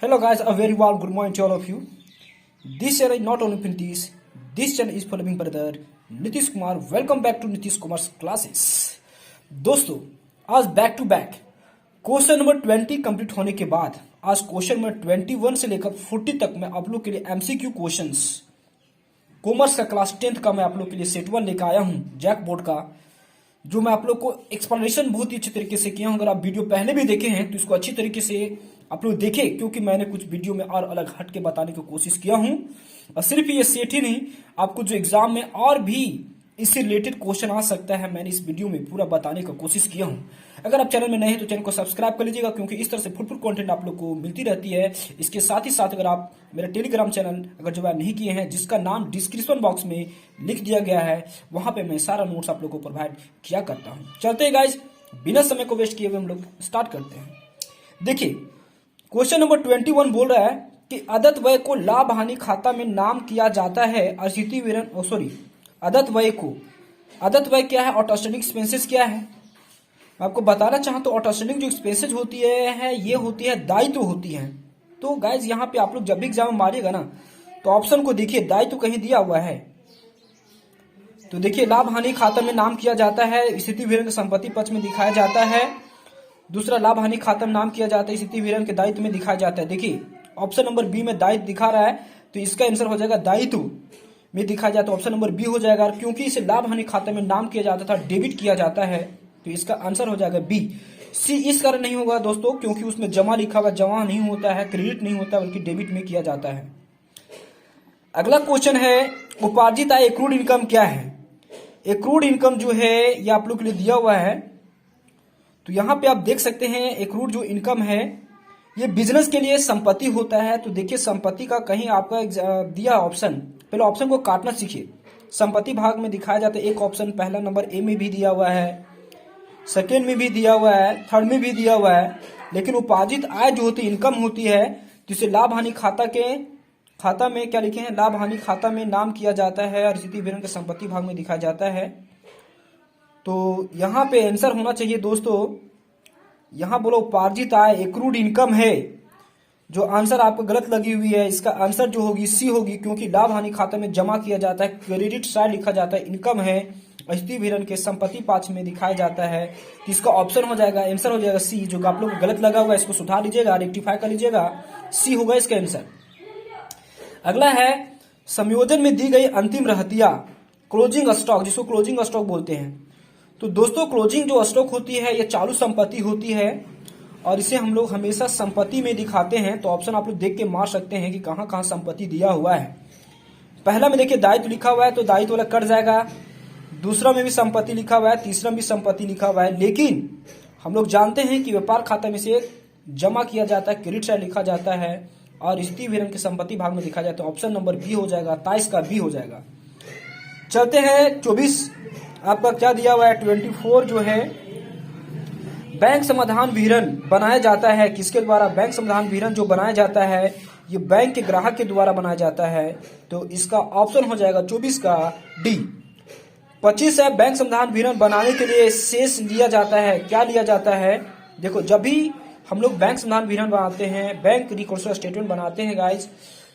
Hello guys, a very warm good morning to all of you. This channel is not only Nitish, this channel is for living brother Nitish Kumar. Welcome back to Nitish Kumar's classes. दोस्तों आज back to back question number 20 complete होने के बाद आज question number 21 से लेकर 40 तक मैं आप लोग के लिए एमसीक्यू क्वेश्चंस कॉमर्स का क्लास 10th का मैं आप लोग के लिए सेट 1 लेकर आया हूं जैक बोर्ड का, जो मैं आप लोग को एक्सप्लेनेशन बहुत ही अच्छे तरीके से किया हूं। अगर आप वीडियो पहले भी देखे हैं तो इसको अच्छी तरीके से आप लोग देखें, क्योंकि मैंने कुछ वीडियो में और अलग हट के बताने की कोशिश किया हूं। और सिर्फ ये सेट ही नहीं, आपको जो एग्जाम में और भी इससे रिलेटेड क्वेश्चन आ सकता है, मैंने इस वीडियो में पूरा बताने की कोशिश किया हूं। अगर आप चैनल में नए हैं तो चैनल को सब्सक्राइब कर लीजिएगा, क्योंकि इस तरह से फुल कंटेंट आप लोग को मिलती रहती है। इसके साथ ही साथ अगर आप मेरा टेलीग्राम चैनल अगर ज्वाइन नहीं किए हैं, जिसका नाम डिस्क्रिप्शन बॉक्स में लिख दिया गया है, वहां पे मैं सारा नोट्स आप लोग को प्रोवाइड किया करता हूं। चलते हैं गाइज, बिना समय को वेस्ट किए हुए हम लोग स्टार्ट करते हैं। देखिए क्वेश्चन नंबर 21 बोल रहा है कि अदत व्यय को लाभ हानि खाता में नाम किया जाता है। अतिथि वेतन अदत व्यय क्या है और आउटस्टैंडिंग एक्सपेंसेस क्या है। मैं आपको बताना चाहता तो आउटस्टैंडिंग जो एक्सपेंसेस होती है ये होती है दायित्व होती है। तो गाइज यहाँ पे आप लोग जब भी एग्जाम में मारिएगा ना तो ऑप्शन को देखिए, दायित्व कहीं दिया हुआ है तो देखिए लाभ हानि खाता में नाम किया जाता है, स्थिति विवरण संपत्ति पक्ष में दिखाया जाता है। दूसरा लाभ हानि खाता में नाम किया जाता है, स्थिति विवरण के दायित्व में दिखाया जाता है। देखिए ऑप्शन नंबर बी में दायित्व दिखा रहा है तो इसका आंसर हो जाएगा दायित्व में दिखाया जाता है, ऑप्शन नंबर बी हो जाएगा। क्योंकि इसे लाभ हानि खाते में नाम किया जाता था, डेबिट किया जाता है, तो इसका आंसर हो जाएगा बी। सी इस कारण नहीं होगा दोस्तों, क्योंकि उसमें जमा लिखा हुआ, जमा नहीं होता है, क्रेडिट नहीं होता बल्कि डेबिट में किया जाता है। अगला क्वेश्चन है उपार्जित आय एक्रूड इनकम क्या है। एक्रूड इनकम जो है ये आप लोग के लिए दिया हुआ है, तो यहां पे आप देख सकते हैं एक्रूड जो इनकम है ये बिजनेस के लिए संपत्ति होता है। तो देखिए संपत्ति का कहीं आपका दिया ऑप्शन, पहले ऑप्शन को काटना सीखिए। संपत्ति भाग में दिखाया जाता है एक ऑप्शन, पहला नंबर ए में भी दिया हुआ है, सेकेंड में भी दिया हुआ है, थर्ड में भी दिया हुआ है। लेकिन उपार्जित आय जो होती है, इनकम होती है, जिसे लाभ हानि खाता में क्या लिखे हैं, लाभ हानि खाता में नाम किया जाता है और स्थिति विवरण के संपत्ति भाग में दिखाया जाता है। तो यहाँ पे आंसर होना चाहिए दोस्तों, यहाँ बोलो उपार्जित आय एक्रूड इनकम है। जो आंसर आपको गलत लगी हुई है, इसका आंसर जो होगी सी होगी, क्योंकि लाभ हानि खाते में जमा किया जाता है, क्रेडिट साइड लिखा जाता है, इनकम है, स्थिति विवरण के संपत्ति पाठ में दिखाया जाता है। तो इसका ऑप्शन हो जाएगा, आंसर हो जाएगा सी। जो आप लोग को गलत लगा हुआ है इसको सुधार लीजिएगा, रेक्टिफाई कर लीजिएगा, सी होगा इसका आंसर। अगला है संयोजन में दी गई अंतिम रहतिया क्लोजिंग स्टॉक, जिसको क्लोजिंग स्टॉक बोलते हैं। तो दोस्तों क्लोजिंग जो स्टॉक होती है ये चालू संपत्ति होती है और इसे हम लोग हमेशा संपत्ति में दिखाते हैं। तो ऑप्शन आप लोग देख के मार सकते हैं कि कहां कहां संपत्ति दिया हुआ है। पहला में देखिए दायित्व लिखा हुआ है तो दायित्व वाला कट जाएगा, दूसरा में भी संपत्ति लिखा हुआ है, तीसरा में भी संपत्ति लिखा हुआ है। लेकिन हम लोग जानते हैं कि व्यापार खाता में से जमा किया जाता है, क्रेडिट साइड लिखा जाता है और स्थिति विवरण के संपत्ति भाग में दिखा जाता है। ऑप्शन नंबर बी हो जाएगा, 23 का बी हो जाएगा। चलते हैं 24 आपका क्या दिया हुआ है, 24 जो है बैंक समाधान विवरण बनाया जाता है। किसके द्वारा, बैंक समाधान विवरण जो बनाया जाता है ये बैंक के ग्राहक के द्वारा बनाया जाता है। तो इसका ऑप्शन हो जाएगा 24 का डी। 25 है बैंक समाधान विवरण बनाने के लिए शेष लिया जाता है। क्या लिया जाता है, देखो जब भी हम लोग बैंक समाधान विवरण बनाते हैं, बैंक रिकॉर्ड स्टेटमेंट बनाते हैं गाइज,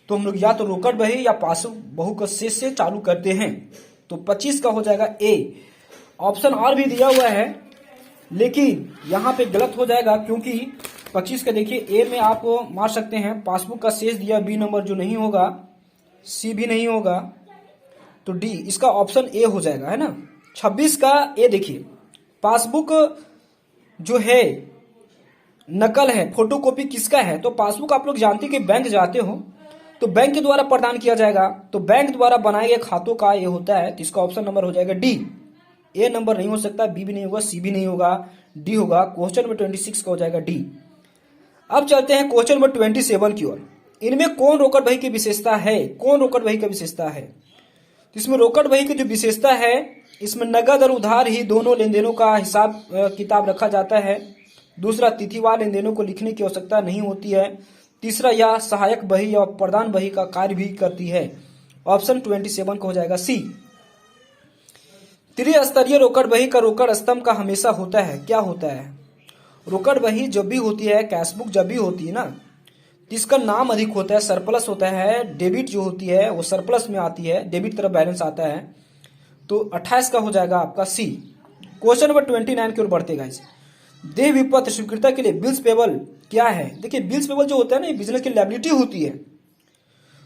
तो हम लोग या तो रोकड़ बही या पासबुक बहू का शेष से चालू करते हैं। तो 25 का हो जाएगा ए। ऑप्शन और भी दिया हुआ है लेकिन यहाँ पे गलत हो जाएगा, क्योंकि 25 का देखिए ए में आप मार सकते हैं, पासबुक का शेष दिया बी नंबर जो नहीं होगा, सी भी नहीं होगा, तो डी इसका ऑप्शन ए हो जाएगा, है ना। 26 का ए देखिए पासबुक जो है नकल है, फोटोकॉपी किसका है। तो पासबुक आप लोग जानते हैं कि बैंक जाते हो तो बैंक के द्वारा प्रदान किया जाएगा, तो बैंक द्वारा बनाए गए खातों का ये होता है। तो इसका ऑप्शन नंबर हो जाएगा डी। ए नंबर नहीं हो सकता, बी भी नहीं होगा, सी भी नहीं होगा, डी होगा। क्वेश्चन नंबर 26 का हो जाएगा डी। अब चलते हैं क्वेश्चन नंबर 27 की ओर। इनमें कौन रोकड़ बही की विशेषता है, कौन रोकड़ बही की विशेषता है। तो इसमें रोकड़ बही की जो विशेषता है, इसमें नगद और उधार ही दोनों लेन देनों का हिसाब किताब रखा जाता है। दूसरा तिथिवार लेन देनों को लिखने की आवश्यकता नहीं होती है। तीसरा यह सहायक बही और प्रदान बही का कार्य भी करती है। ऑप्शन 27 को हो जाएगा सी। त्रिस्तरीय रोकड़ बही का रोकड़ स्तंभ का हमेशा होता है। क्या होता है, रोकड़ बही जब भी होती है, कैशबुक जब भी होती है ना, तो इसका नाम अधिक होता है, सरप्लस होता है, डेबिट जो होती है वो सरप्लस में आती है, डेबिट तरफ बैलेंस आता है। तो 28 का हो जाएगा आपका सी। क्वेश्चन नंबर 29 की ओर बढ़ते गाइस। देय विपत्र स्वीकृता के लिए बिल्स पेबल क्या है? देखिए बिल्स पेबल जो होता है ना, ये बिजनेस की लायबिलिटी होती है।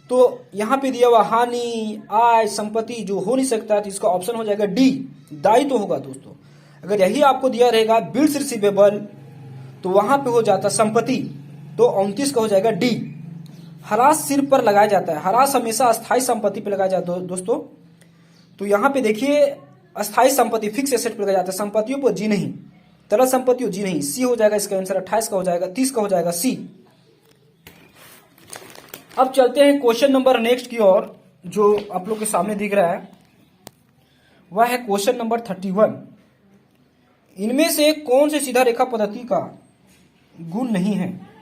तो यहां पे दिया हुआ हानि, आय, संपत्ति जो हो नहीं सकता, तो इसका ऑप्शन हो जाएगा डी, दायित्व तो होगा दोस्तों। अगर यही आपको दिया रहेगा बिल्स रिसीवेबल, तो वहां पे हो जाता संपत्ति, तो 29 का हो जाएगा डी। हरास सिर पर लगाया जाता है, हरास हमेशा अस्थायी संपत्ति पे लगाया जाता है दोस्तों। तो यहां पे देखिए अस्थायी संपत्ति फिक्स एसेट पे लगाया जाता है, संपत्तियों पर जी नहीं, तरल संपत्तियों जी नहीं। सी हो जाएगा इसका आंसर, 28 का हो जाएगा, 30 का हो जाएगा सी। अब चलते हैं क्वेश्चन नंबर नेक्स्ट की ओर, जो आप लोग के सामने दिख रहा है वह है क्वेश्चन नंबर 31। इनमें से कौन से सीधा रेखा पद्धति का गुण नहीं है?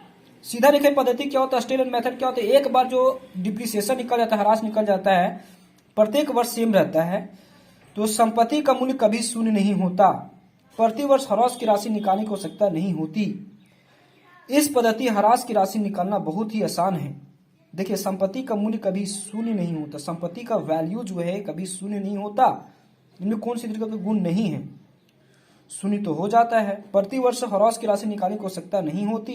सीधा रेखा पद्धति क्या होता है, स्टेलर मेथड क्या होता है? एक बार जो डिप्रिसिएशन निकल जाता है, ह्रास निकल जाता है, प्रत्येक वर्ष सेम रहता है, तो संपत्ति का मूल्य कभी शून्य नहीं होता। प्रति वर्ष ह्रास की राशि निकालने की आवश्यकता नहीं होती। इस पद्धति ह्रास की राशि निकालना बहुत ही आसान है। देखिए संपत्ति का मूल्य कभी शून्य नहीं होता, संपत्ति का वैल्यू जो है कभी शून्य नहीं होता। इनमें कौन सी तरीके का गुण नहीं है? शून्य तो हो जाता है। प्रति वर्ष ह्रास की राशि निकालने की आवश्यकता नहीं होती,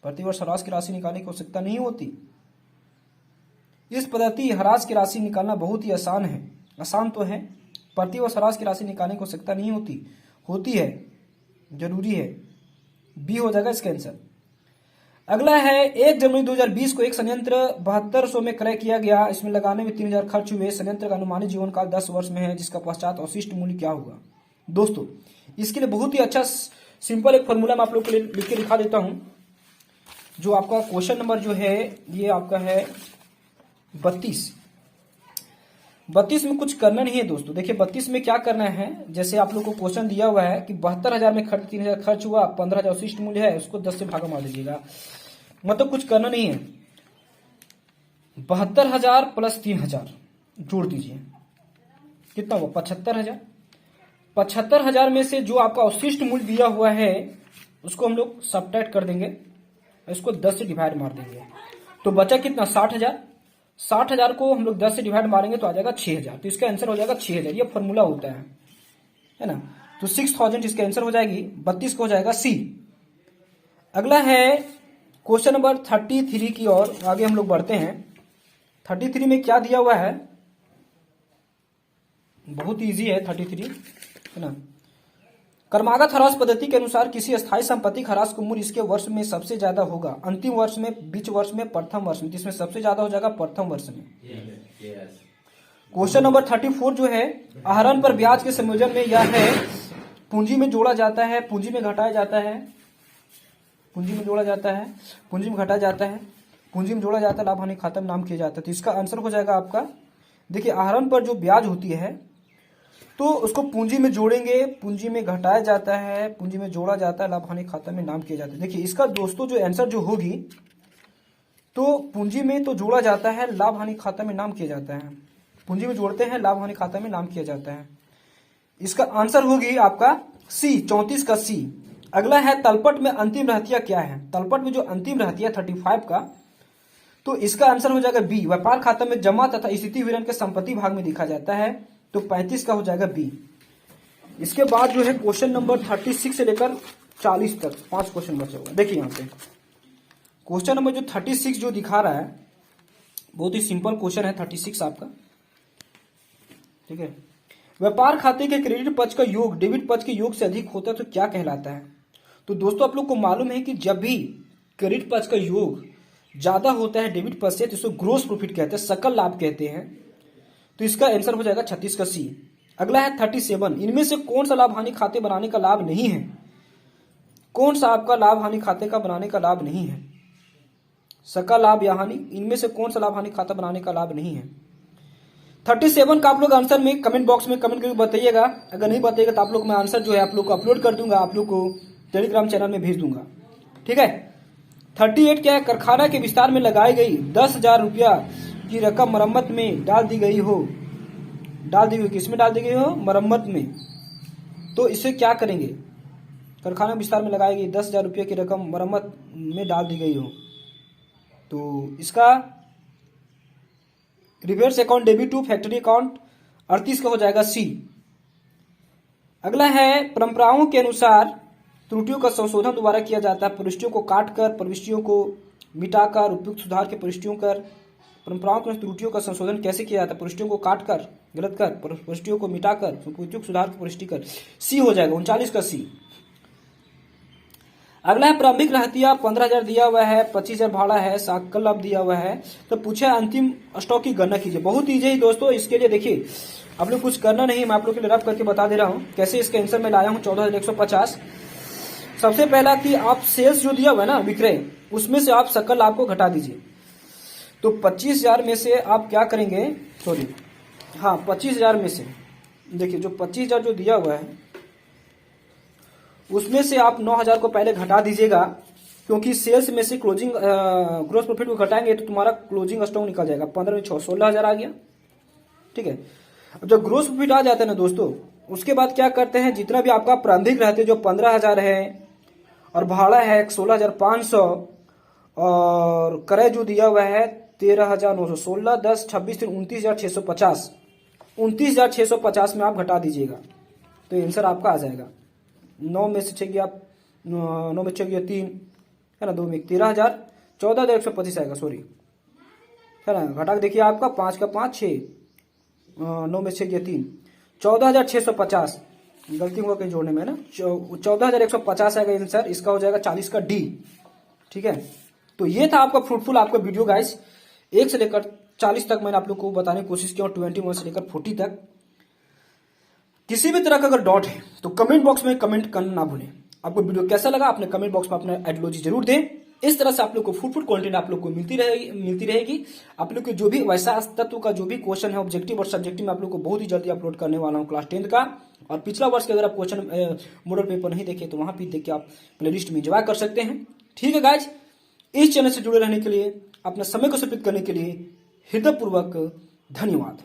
प्रति वर्ष ह्रास की राशि निकालने की आवश्यकता नहीं होती। इस पद्धति ह्रास की राशि निकालना बहुत ही आसान है, आसान तो है। प्रति वर्ष ह्रास की राशि निकालने की आवश्यकता नहीं होती, होती है, जरूरी है। बी हो जाएगा इसका आंसर। अगला है 1 जनवरी 2020 को एक संयंत्र 7200 में क्रय किया गया, इसमें लगाने में 3000 खर्च हुए। संयंत्र का अनुमानित जीवन काल 10 वर्ष में है, जिसका पश्चात अवशिष्ट मूल्य क्या होगा? दोस्तों इसके लिए बहुत ही अच्छा सिंपल एक फॉर्मूला मैं आप लोग के लिए लिख के दिखा देता हूं। जो आपका क्वेश्चन नंबर जो है ये आपका है 32 में कुछ करना नहीं है दोस्तों। देखिए 32 में क्या करना है, जैसे आप लोग को क्वेश्चन दिया हुआ है कि 72,000 में खर्च 3,000 खर्च हुआ, 15,000 अवशिष्ट मूल्य है, उसको 10 से भागा मार दीजिएगा। मतलब कुछ करना नहीं है, 72,000 प्लस 3,000 जोड़ दीजिए, कितना हुआ 75,000। 75,000 में से जो आपका अवशिष्ट मूल्य दिया हुआ है उसको हम लोग सबट्रैक्ट कर देंगे, इसको 10 से डिवाइड मार देंगे, तो बचा कितना 60,000। 60,000 को हम लोग 10 से डिवाइड मारेंगे तो आ जाएगा 6,000, तो इसका आंसर हो जाएगा 6,000। ये फॉर्मूला होता है ना। तो 6,000 इसका आंसर हो जाएगी, 32 को हो जाएगा सी। अगला है क्वेश्चन नंबर 33 की ओर आगे हम लोग बढ़ते हैं। 33 में क्या दिया हुआ है, बहुत इजी है 33, है ना। क्रमागत ह्रास पद्धति के अनुसार किसी अस्थायी संपत्ति का ह्रास का मूल्य इसके वर्ष में सबसे ज्यादा होगा, अंतिम वर्ष में, बीच वर्ष में, प्रथम वर्ष में। जिसमें सबसे ज्यादा हो जाएगा प्रथम वर्ष में। क्वेश्चन नंबर 34 जो है आहरण पर ब्याज के संयोजन में यह है, पूंजी में जोड़ा जाता है, पूंजी में घटाया जाता है, पूंजी में जोड़ा जाता है, पूंजी में घटाया जाता है, पूंजी में जोड़ा जाता है, लाभ हानि खाता में नाम किया जाता है। तो इसका आंसर हो जाएगा आपका, देखिए आहरण पर जो ब्याज होती है तो उसको पूंजी में जोड़ेंगे, पूंजी में घटाया जाता है, पूंजी में जोड़ा जाता है, लाभ हानि खाता में नाम किया जाता है। देखिए इसका दोस्तों जो आंसर जो होगी, तो पूंजी में तो जोड़ा जाता है, लाभ हानि खाता में नाम किया जाता है, पूंजी में जोड़ते हैं, लाभ हानि खाता में नाम किया जाता है। इसका आंसर होगी आपका सी, 34 का सी। अगला है तलपट में अंतिम रहतिया क्या है? तलपट में जो अंतिम रहतिया 35 का, तो इसका आंसर हो जाएगा बी, व्यापार खाता में जमा तथा स्थिति विवरण के संपत्ति भाग में दिखा जाता है, तो 35 का हो जाएगा बी। इसके बाद जो है क्वेश्चन नंबर 36 से लेकर 40 तक 5 क्वेश्चन बचे हुए। देखिए यहाँ पे क्वेश्चन नंबर जो 36 जो दिखा रहा है, बहुत ही सिंपल क्वेश्चन है 36 आपका, ठीक है। व्यापार खाते के क्रेडिट पक्ष का योग डेबिट पक्ष के योग से अधिक होता है तो क्या कहलाता है? तो दोस्तों आप लोग को मालूम है कि जब भी क्रेडिट पक्ष का योग ज्यादा होता है डेबिट पक्ष से, तो इसको ग्रोस प्रॉफिट कहते हैं, सकल लाभ कहते हैं। तो इसका आंसर हो जाएगा 36 का सी। अगला है 37, इनमें से कौन सा लाभ हानि खाते बनाने का लाभ नहीं है? कौन सा आपका लाभ हानि खाते का बनाने का लाभ नहीं है? सकल लाभ या हानि, इनमें से कौन सा लाभ हानि खाता बनाने का लाभ नहीं है? 37 का आप लोग आंसर में कमेंट बॉक्स में कमेंट करके बताइएगा। अगर नहीं बताइएगा तो आप लोग मैं आंसर जो है आप लोग को अपलोड कर दूंगा, आप लोग को टेलीग्राम चैनल में भेज दूंगा, ठीक है। 38 क्या है? कारखाना के विस्तार में लगाई गई 10,000 रुपया की रकम मरम्मत में डाल दी गई हो, डाल दी गई, किसमें डाल दी गई हो? मरम्मत में। तो इसे क्या करेंगे? कारखाना विस्तार में लगाई गई 10,000 रुपये की रकम मरम्मत में डाल दी गई हो, तो इसका reverse account debit to factory account 38 का हो जाएगा सी। अगला है परंपराओं के अनुसार त्रुटियों का संशोधन दोबारा किया जाता है, प्रविष्टियों को काटकर, प्रविष्टियों को मिटाकर, उपयुक्त सुधार के प्रविष्टियों कर। परंपराओं के त्रुटियों का संशोधन कैसे किया जाता है? प्रविष्टियों को काटकर, गलत कर, प्रविष्टियों को मिटाकर, उपयुक्त सुधार की प्रविष्टि कर। सी हो जाएगा 39 का सी। अगला है प्रारंभिक रहतिया 15,000 दिया हुआ है, 25,000 भाड़ा है, साकल लाभ दिया हुआ है। तो पूछे अंतिम स्टॉक की गणना कीजिए। बहुत ईजी है दोस्तों, इसके लिए देखिए आप लोग कुछ करना नहीं, मैं आप लोग के लिए रफ करके बता दे रहा हूं कैसे इसका आंसर मैं लाया हूं 14,150। सबसे पहला कि आप सेल्स जो दिया हुआ है ना विक्रय, उसमें से आप सकल लाभ को घटा दीजिए। तो 25,000 में से आप क्या करेंगे, सॉरी हाँ 25,000 में से देखिए जो 25,000 जो दिया हुआ है उसमें से आप 9,000 को पहले घटा दीजिएगा, क्योंकि सेल्स में से क्लोजिंग ग्रोस प्रॉफिट को घटाएंगे तो तुम्हारा क्लोजिंग स्टॉक निकल जाएगा। 15 में 16,000 आ गया, ठीक है। अब जब ग्रोस प्रॉफिट आ जाता है ना दोस्तों, उसके बाद क्या करते हैं, जितना भी आपका प्रारंभिक रहते जो 15,000 है और भाड़ा है 16,500 और क्रय जो दिया हुआ है 13,916, 10, 26, 29,650, 29,650 में आप घटा दीजिएगा तो आंसर आपका आ जाएगा। 9 में से 6 गया, 9 में 6 गया 3 है ना, 2 में 13,000, 14,125 आएगा, सॉरी है ना। घटा के देखिए आपका 5 का 5 6, 9 में 6 गया 3, 14,650, गलती होगा कहीं जोड़ने में ना, 14,150 आएगा आंसर। इसका हो जाएगा 40 का डी, ठीक है। तो ये था आपका फ्रूटफुल आपका वीडियो गाइस। 1 से लेकर 40 तक मैंने आप लोग को बताने की कोशिश की और 21 से लेकर 40 तक। किसी भी तरह का अगर डाउट है तो कमेंट बॉक्स में कमेंट करना ना भूलें। आपको वीडियो कैसा लगा अपने कमेंट बॉक्स में अपना आइडियोलॉजी जरूर दें। इस तरह से आप लोग को फ्रूटफुल कंटेंट आप लोग को मिलती रहेगी। आप लोग के जो भी वैसा तत्व का जो भी क्वेश्चन है ऑब्जेक्टिव और सब्जेक्टिव में आप लोग को बहुत ही जल्दी अपलोड करने वाला हूं क्लास 10th का। और पिछला वर्ष के अगर आप क्वेश्चन मॉडल पेपर नहीं देखे तो वहां भी देख के आप प्लेलिस्ट में एंजॉय कर सकते हैं, ठीक है गाइज। इस चैनल से जुड़े रहने के लिए, अपने समय को सपित करने के लिए हृदयपूर्वक धन्यवाद।